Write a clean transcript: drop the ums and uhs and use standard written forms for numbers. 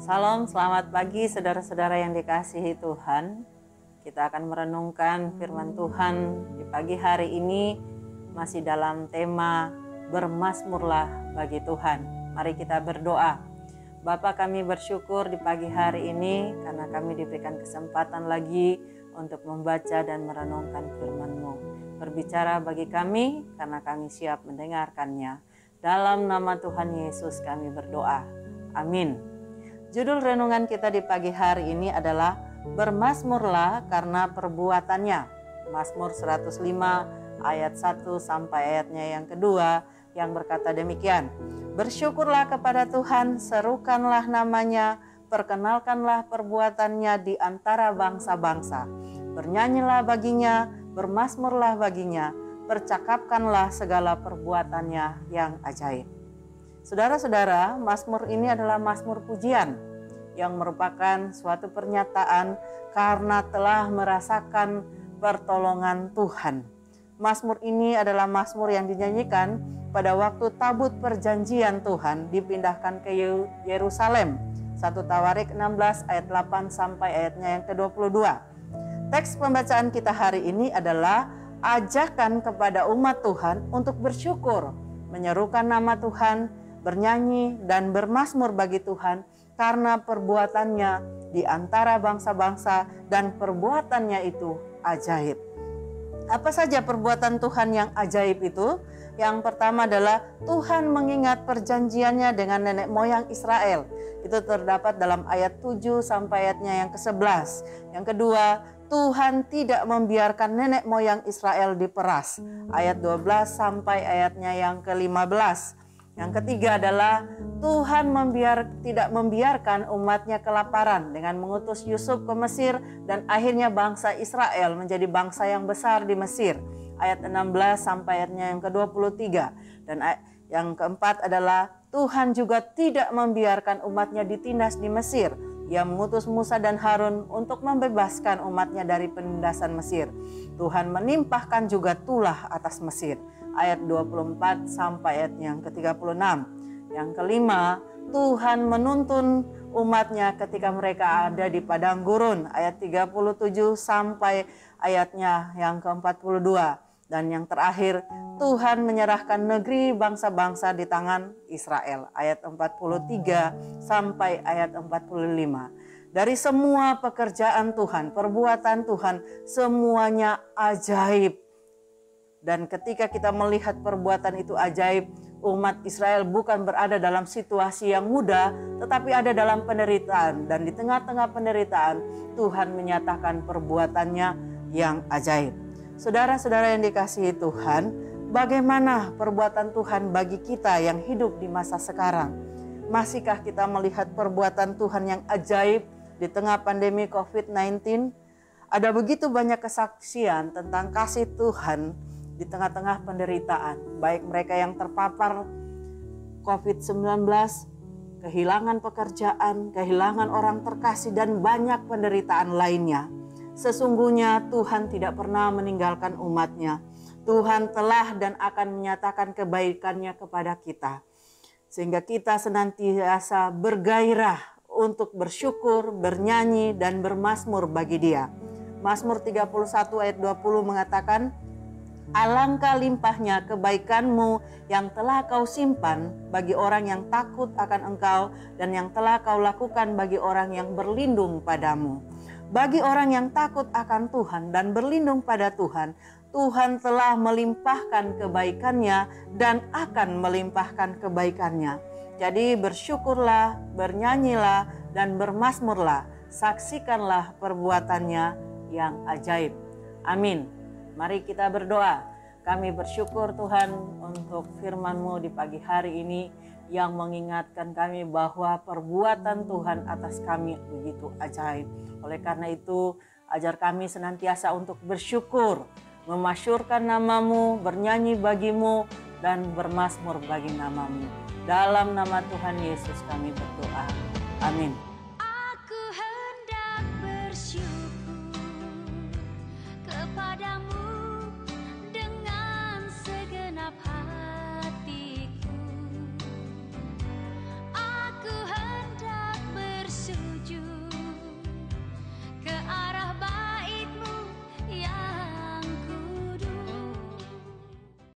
Salam, selamat pagi saudara-saudara yang dikasihi Tuhan. Kita akan merenungkan firman Tuhan di pagi hari ini masih dalam tema bermazmurlah bagi Tuhan. Mari kita berdoa. Bapa, kami bersyukur di pagi hari ini karena kami diberikan kesempatan lagi untuk membaca dan merenungkan firman-Mu. Berbicara bagi kami karena kami siap mendengarkannya. Dalam nama Tuhan Yesus kami berdoa. Amin. Judul renungan kita di pagi hari ini adalah bermazmurlah karena perbuatannya. Mazmur 105 ayat 1 sampai ayatnya yang kedua yang berkata demikian. Bersyukurlah kepada Tuhan, serukanlah namanya, perkenalkanlah perbuatannya di antara bangsa-bangsa. Bernyanyilah baginya, bermazmurlah baginya, percakapkanlah segala perbuatannya yang ajaib. Saudara-saudara, mazmur ini adalah mazmur pujian yang merupakan suatu pernyataan karena telah merasakan pertolongan Tuhan. Mazmur ini adalah mazmur yang dinyanyikan pada waktu tabut perjanjian Tuhan dipindahkan ke Yerusalem. 1 Tawarik 16 ayat 8 sampai ayatnya yang ke-22. Teks pembacaan kita hari ini adalah ajakan kepada umat Tuhan untuk bersyukur, menyerukan nama Tuhan, bernyanyi dan bermazmur bagi Tuhan karena perbuatannya di antara bangsa-bangsa dan perbuatannya itu ajaib. Apa saja perbuatan Tuhan yang ajaib itu? Yang pertama adalah Tuhan mengingat perjanjiannya dengan nenek moyang Israel. Itu terdapat dalam ayat 7 sampai ayatnya yang ke-11. Yang kedua, Tuhan tidak membiarkan nenek moyang Israel diperas. Ayat 12 sampai ayatnya yang ke-15. Yang ketiga adalah Tuhan tidak membiarkan umatnya kelaparan dengan mengutus Yusuf ke Mesir dan akhirnya bangsa Israel menjadi bangsa yang besar di Mesir. Ayat 16 sampai ayatnya yang ke-23. Dan yang keempat adalah Tuhan juga tidak membiarkan umatnya ditindas di Mesir. Ia mengutus Musa dan Harun untuk membebaskan umatnya dari penindasan Mesir. Tuhan menimpahkan juga tulah atas Mesir. Ayat 24 sampai ayat yang ke-36. Yang kelima, Tuhan menuntun umatnya ketika mereka ada di padang gurun. Ayat 37 sampai ayatnya yang ke-42. Dan yang terakhir, Tuhan menyerahkan negeri bangsa-bangsa di tangan Israel. Ayat 43 sampai ayat 45. Dari semua pekerjaan Tuhan, perbuatan Tuhan, semuanya ajaib. Dan ketika kita melihat perbuatan itu ajaib, umat Israel bukan berada dalam situasi yang mudah, tetapi ada dalam penderitaan. Dan di tengah-tengah penderitaan, Tuhan menyatakan perbuatannya yang ajaib. Saudara-saudara yang dikasihi Tuhan, bagaimana perbuatan Tuhan bagi kita yang hidup di masa sekarang? Masihkah kita melihat perbuatan Tuhan yang ajaib di tengah pandemi COVID-19? Ada begitu banyak kesaksian tentang kasih Tuhan di tengah-tengah penderitaan, baik mereka yang terpapar COVID-19, kehilangan pekerjaan, kehilangan orang terkasih, dan banyak penderitaan lainnya. Sesungguhnya Tuhan tidak pernah meninggalkan umatnya. Tuhan telah dan akan menyatakan kebaikannya kepada kita. Sehingga kita senantiasa bergairah untuk bersyukur, bernyanyi, dan bermazmur bagi Dia. Mazmur 31 ayat 20 mengatakan, alangkah limpahnya kebaikanmu yang telah kau simpan bagi orang yang takut akan engkau dan yang telah kau lakukan bagi orang yang berlindung padamu. Bagi orang yang takut akan Tuhan dan berlindung pada Tuhan, Tuhan telah melimpahkan kebaikannya dan akan melimpahkan kebaikannya. Jadi bersyukurlah, bernyanyilah, dan bermazmurlah. Saksikanlah perbuatannya yang ajaib. Amin. Mari kita berdoa. Kami bersyukur Tuhan untuk firman-Mu di pagi hari ini yang mengingatkan kami bahwa perbuatan Tuhan atas kami begitu ajaib. Oleh karena itu, ajar kami senantiasa untuk bersyukur, memasyurkan nama-Mu, bernyanyi bagi-Mu, dan bermazmur bagi nama-Mu. Dalam nama Tuhan Yesus kami berdoa. Amin.